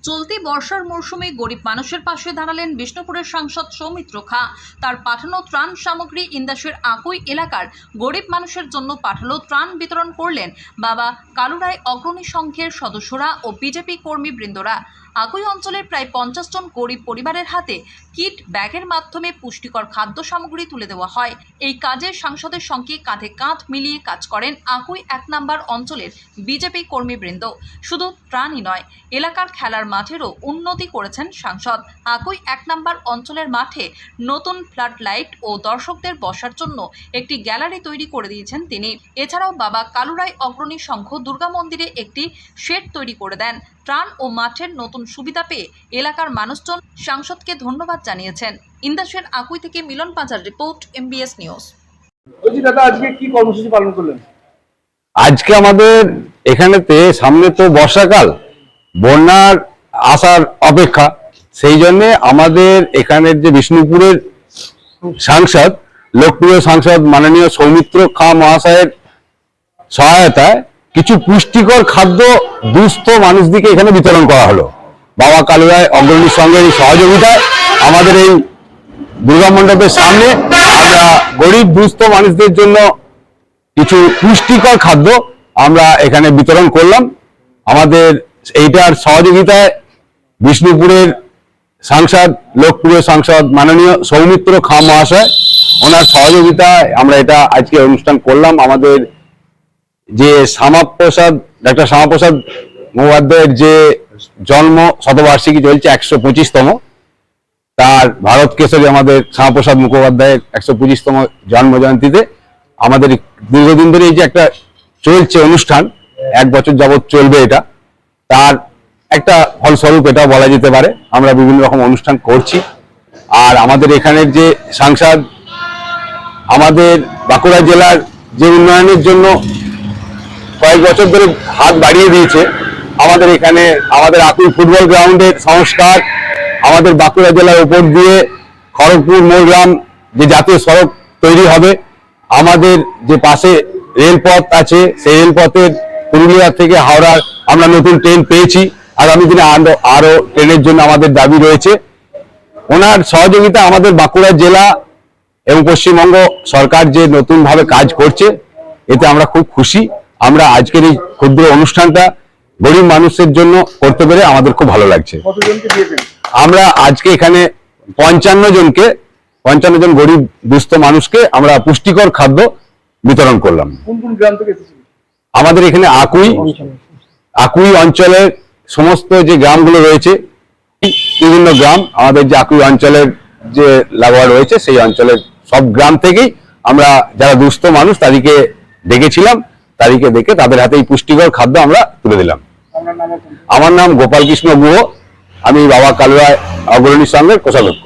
চলতি বর্ষার মরশুমে গরিব মানুষের পাশে দাঁড়ালেন বিষ্ণুপুরের সাংসদ সৌমিত্র খা। তার পাঠানো ত্রাণ সামগ্রী ইন্দাসের আকুই এলাকার গরিব মানুষের জন্য পাঠালো ত্রাণ বিতরণ করলেন বাবা কালুরায় অগ্রণী সংঘের সদস্যরা ও বিজেপি কর্মীবৃন্দরা। আকুই অঞ্চলের প্রায় 50 জন গরিব পরিবারের হাতে কিট ব্যাগের মাধ্যমে পুষ্টিকর খাদ্য সামগ্রী তুলে দেওয়া হয়। এই কাজে সাংসদের সঙ্গে কাঁধে কাঁধ মিলিয়ে কাজ করেন আকুই 1 নম্বর অঞ্চলের বিজেপি কর্মীবৃন্দ। শুধু ত্রাণই নয়, এলাকার খেলার মাঠেরও উন্নতি করেছেন সাংসদ। আকুই 1 নম্বর অঞ্চলের মাঠে নতুন ফ্লাড লাইট ও দর্শকদের বসার জন্য একটি গ্যালারি তৈরি করে দিয়েছেন তিনি। এছাড়াও বাবা কালুরায় অগ্রণী সংঘ দুর্গা মন্দিরে একটি শেড তৈরি করে দেন। ত্রাণ ও মাঠের নতুন সুবিধা পেয়ে এলাকার মানুষজন সাংসদকে ধন্যবাদ জানিয়েছেন। ইন্দাসের আকুই থেকে মিলন পাঁচার রিপোর্ট, MBS নিউজ। দাদা, আজকে কি কর্মসূচি পালন করলেন? আজকে আমাদের এখানেতে সামনে তো বর্ষাকাল, বন্যার আসার অপেক্ষা, সেই জন্যে আমাদের এখানের যে বিষ্ণুপুরের সাংসদ, লোকপ্রিয় সাংসদ মাননীয় সৌমিত্র খা মহাশয়ের সহায়তায় কিছু পুষ্টিকর খাদ্য দুস্থ মানুষদিকে এখানে বিতরণ করা হলো। বাবা কালুরায় অগ্রণী সংঘের এই সহযোগিতায় আমাদের এই দুর্গা মণ্ডপের সামনে আমরা গরিব দুস্থ মানুষদের জন্য কিছু পুষ্টিকর খাদ্য আমরা এখানে বিতরণ করলাম। আমাদের এইটার সহযোগিতায় বিষ্ণুপুরের সাংসদ, লোকপ্রিয় সাংসদ মাননীয় সৌমিত্র খা মহাশয়, ওনার সহযোগিতায় আমরা এটা আজকে অনুষ্ঠান করলাম। আমাদের যে ডাক্তার শ্যামাপ্রসাদ মুখোপাধ্যায়ের যে জন্ম শতবার্ষিকী চলছে 125তম, তার ভারত কেশরী আমাদের শ্যামাপ্রসাদ মুখোপাধ্যায়ের 125তম জন্ম জয়ন্তীতে আমাদের দীর্ঘদিন ধরে এই যে একটা চলছে অনুষ্ঠান, 1 বছর যাবৎ চলবে, এটা তার একটা ফলস্বরূপ এটা বলা যেতে পারে। আমরা বিভিন্ন রকম অনুষ্ঠান করছি। আর আমাদের এখানের যে সাংসদ আমাদের বাঁকুড়া জেলার যে উন্নয়নের জন্য কয়েক বছর ধরে হাত বাড়িয়ে দিয়েছে। আমাদের এখানে আমাদের আকুই ফুটবল গ্রাউন্ডের সংস্কার, আমাদের বাঁকুড়া জেলার উপর দিয়ে খড়গপুর মোড়গ্রাম যে জাতীয় সড়ক তৈরি হবে, আমাদের যে পাশে রেলপথ আছে সেই রেলপথের পুরুলিয়া থেকে হাওড়ার আমরা নতুন ট্রেন পেয়েছি। আগামী দিনে আরো ট্রেনের জন্য আমাদের দাবি রয়েছে। ওনার সহযোগিতা আমাদের বাঁকুড়া জেলা এবং পশ্চিমবঙ্গ সরকার যে নতুনভাবে কাজ করছে, এতে আমরা খুব খুশি। আমরা আজকের এই ক্ষুদ্র অনুষ্ঠানটা গরিব মানুষের জন্য করতে পেরে আমাদের খুব ভালো লাগছে। আমরা আজকে এখানে 55 জন গরিব দুস্থ মানুষকে আমরা পুষ্টিকর খাদ্য বিতরণ করলাম। কোন কোন গ্রাম থেকে এসেছিল? আমাদের এখানে আকুই অঞ্চলের সমস্ত যে গ্রামগুলো রয়েছে, বিভিন্ন গ্রাম আমাদের যে আকুই অঞ্চলের যে লাগোয়া রয়েছে, সেই অঞ্চলের সব গ্রাম থেকেই আমরা যারা দুস্থ মানুষ তাদেরকে ডেকেছিলাম, তাদেরকে দেখে তাদের হাতে এই পুষ্টিকর খাদ্য আমরা তুলে দিলাম। আমার নাম গোপাল কৃষ্ণ গুহ, আমি বাবা কালুরায় অগ্রণী সংঘের কোষাধ্যক্ষ।